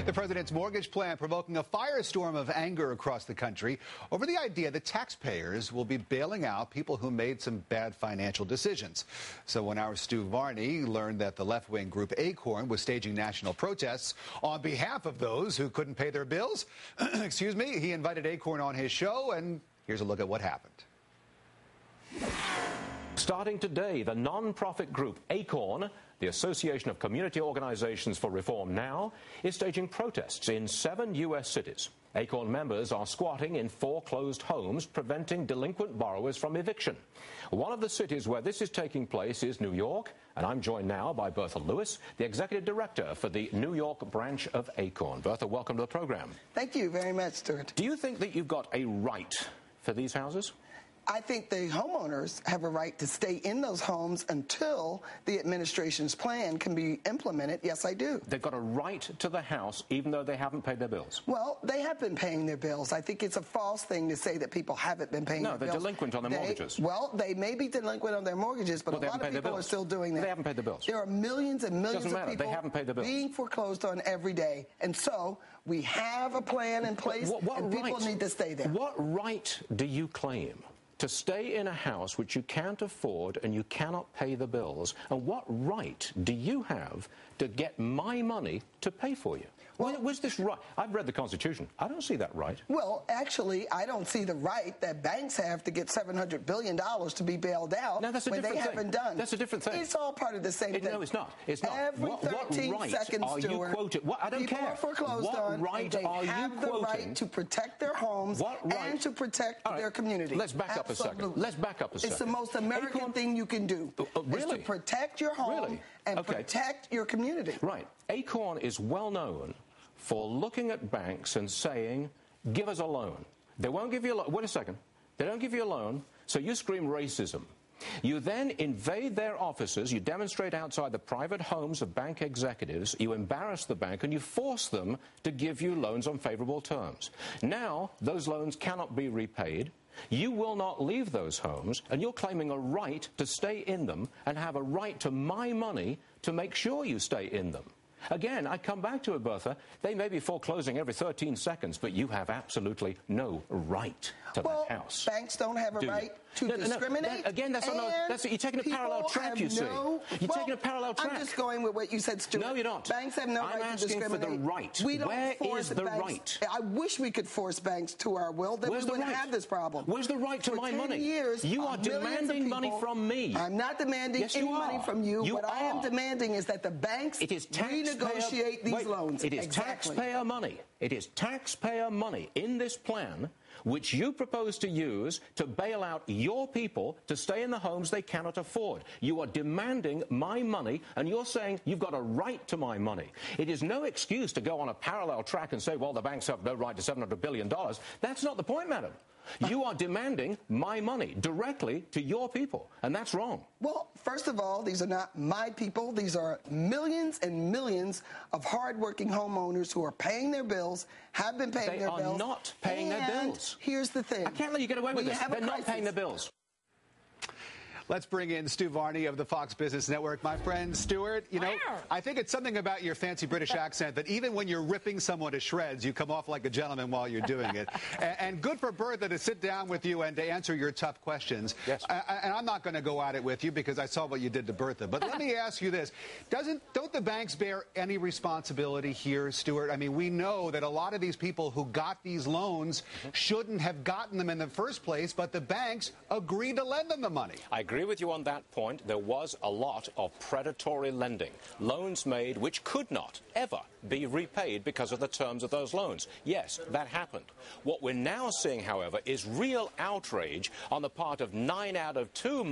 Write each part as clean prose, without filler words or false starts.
The president's mortgage plan provoking a firestorm of anger across the country over the idea that taxpayers will be bailing out people who made some bad financial decisions. So when our Stu Varney learned that the left-wing group Acorn was staging national protests on behalf of those who couldn't pay their bills, excuse me, he invited Acorn on his show, and here's a look at what happened. Starting today, the non-profit group Acorn, the Association of Community Organizations for Reform Now, is staging protests in 7 U.S. cities. Acorn members are squatting in foreclosed homes, preventing delinquent borrowers from eviction. One of the cities where this is taking place is New York, and I'm joined now by Bertha Lewis, the executive director for the New York branch of Acorn. Bertha, welcome to the program. Thank you very much, Stuart. Do you think that you've got a right for these houses? I think the homeowners have a right to stay in those homes until the administration's plan can be implemented. Yes, I do. They've got a right to the house even though they haven't paid their bills. Well, they have been paying their bills. I think it's a false thing to say that people haven't been paying their bills. No, they're delinquent on their mortgages. Well, they may be delinquent on their mortgages, but a lot of people are still doing that. They haven't paid their bills. There are millions and millions of people they haven't paid their bills. being foreclosed on every day. And so we have a plan in place, and people need to stay there. What right do you claim to stay in a house which you can't afford and you cannot pay the bills? And what right do you have to get my money to pay for you? Well, was this right? I've read the Constitution. I don't see that right. Well, actually, I don't see the right that banks have to get $700 billion to be bailed out when they haven't done. That's a different thing. It's all part of the same thing. No, it's not. It's not. Every 13 what right seconds, are you quoting? I don't people care. Are foreclosed what on, right and they are have you the quoting? right to protect their homes and to protect their community. Let's back up a second. Let's back up a second. It's the most American thing you can do. Really? Is to protect your home and protect your community. Right. Acorn is well known for looking at banks and saying, give us a loan. They won't give you a loan. Wait a second. They don't give you a loan, so you scream racism. You then invade their offices, you demonstrate outside the private homes of bank executives, you embarrass the bank, and you force them to give you loans on favorable terms. Now, those loans cannot be repaid. You will not leave those homes, and you're claiming a right to stay in them and have a right to my money to make sure you stay in them. Again, I come back to it, Bertha. They may be foreclosing every 13 seconds, but you have absolutely no right to that house. Banks don't have a right to discriminate. You're taking a parallel track, you see. You're taking a parallel track. I'm just going with what you said, Stuart. No, you're not. Banks have no right to discriminate. I'm asking for the right. We don't Where force is the banks. right? I wish we could force banks to our will. Then we wouldn't have this problem. Where's the right to my money? You are demanding money from me. I'm not demanding any money from you. What I am demanding is that the banks renegotiate these loans. It is taxpayer money. It is taxpayer money in this plan which you propose to use to bail out your people to stay in the homes they cannot afford. You are demanding my money, and you're saying you've got a right to my money. It is no excuse to go on a parallel track and say, well, the banks have no right to $700 billion. That's not the point, madam. You are demanding my money directly to your people, and that's wrong. Well, first of all, these are not my people. These are millions and millions of hardworking homeowners who are paying their bills, have been paying their bills. They are not paying their bills. Here's the thing. I can't let you get away with this. They're not paying their bills. Let's bring in Stu Varney of the Fox Business Network. My friend Stuart, you know, I think it's something about your fancy British accent that even when you're ripping someone to shreds, you come off like a gentleman while you're doing it. And good for Bertha to sit down with you and to answer your tough questions. Yes. And I'm not going to go at it with you because I saw what you did to Bertha. But let me ask you this. Don't the banks bear any responsibility here, Stuart? I mean, we know that a lot of these people who got these loans shouldn't have gotten them in the first place, but the banks agreed to lend them the money. I agree with you on that point. There was a lot of predatory lending, loans made which could not ever be repaid because of the terms of those loans. Yes, that happened. What we're now seeing, however, is real outrage on the part of 9 out of 10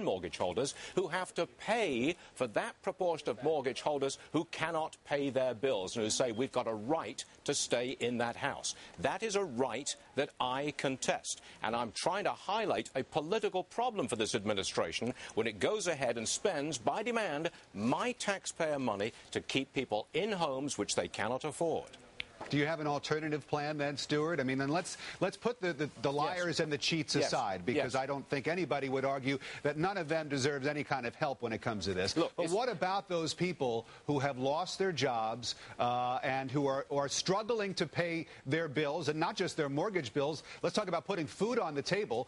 mortgage holders who have to pay for that proportion of mortgage holders who cannot pay their bills and who say we've got a right to stay in that house. That is a right that I contest. And I'm trying to highlight a political problem for this administration when it goes ahead and spends, by demand, my taxpayer money to keep people in homes which they cannot afford. Do you have an alternative plan then, Stuart? I mean, then let's put the liars and the cheats aside, because I don't think anybody would argue that none of them deserves any kind of help when it comes to this. Look, but what about those people who have lost their jobs and who are struggling to pay their bills, and not just their mortgage bills? Let's talk about putting food on the table.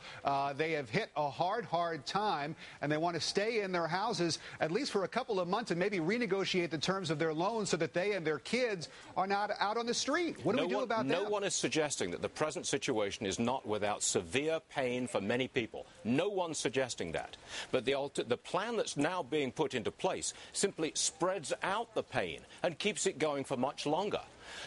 They have hit a hard time, and they want to stay in their houses at least for a couple of months and maybe renegotiate the terms of their loans so that they and their kids are not out on the street. What do we do about that? No one is suggesting that the present situation is not without severe pain for many people. No one's suggesting that. But the plan that's now being put into place simply spreads out the pain and keeps it going for much longer.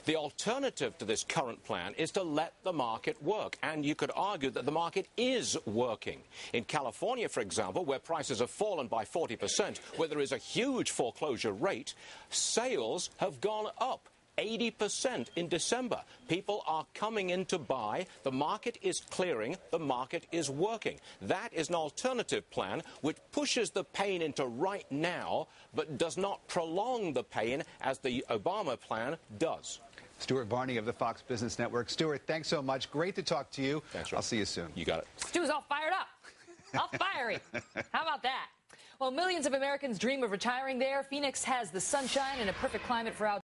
The alternative to this current plan is to let the market work, and you could argue that the market is working. In California, for example, where prices have fallen by 40%, where there is a huge foreclosure rate, sales have gone up 80% in December. People are coming in to buy. The market is clearing. The market is working. That is an alternative plan which pushes the pain into right now, but does not prolong the pain as the Obama plan does. Stuart Varney of the Fox Business Network. Stuart, thanks so much. Great to talk to you. Thanks, Rob. I'll see you soon. You got it. Stu's all fired up. All fiery. How about that? Well, millions of Americans dream of retiring there. Phoenix has the sunshine and a perfect climate for outdoors.